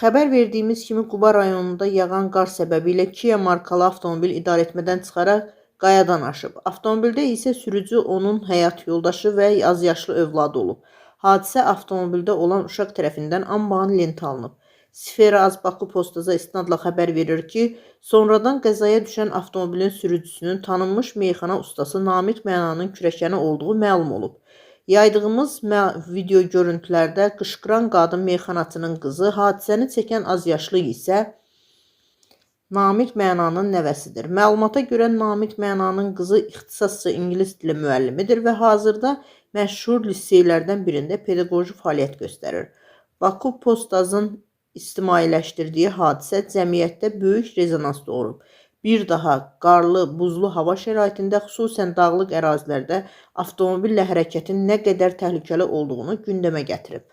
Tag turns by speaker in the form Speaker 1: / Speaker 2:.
Speaker 1: Xəbər verdiyimiz kimi Quba rayonunda yağan qar səbəbilə Kia markalı avtomobil idarəetmədən çıxaraq qayadan aşıb. Avtomobildə isə sürücü, onun həyat yoldaşı və azyaşlı övladı olub. Hadisə avtomobildə olan uşaq tərəfindən anbaan lentə alınıb. Sfera az Baku Postaza istinadla xəbər verir ki, sonradan qəzaya düşən avtomobilin sürücüsünün tanınmış meyxana ustası Namiq Mənanın kürəkəni olduğu məlum olub. Yaydığımız video görüntülərdə qışqıran qadın meyxanaçının qızı, hadisəni çəkən azyaşlı isə Namiq Mənanın nəvəsidir. Məlumata görə Namiq Mənanın qızı ixtisasca ingilis dili müəllimidir və hazırda məşhur liseylərdən birində pedaqoji fəaliyyət göstərir. Baku Postazın ictimailəşdirdiyi hadisə cəmiyyətdə böyük rezonans doğurub. Bir daha qarlı, buzlu hava şəraitində, xüsusən dağlıq ərazilərdə avtomobillə hərəkətin nə qədər təhlükəli olduğunu gündəmə gətirib.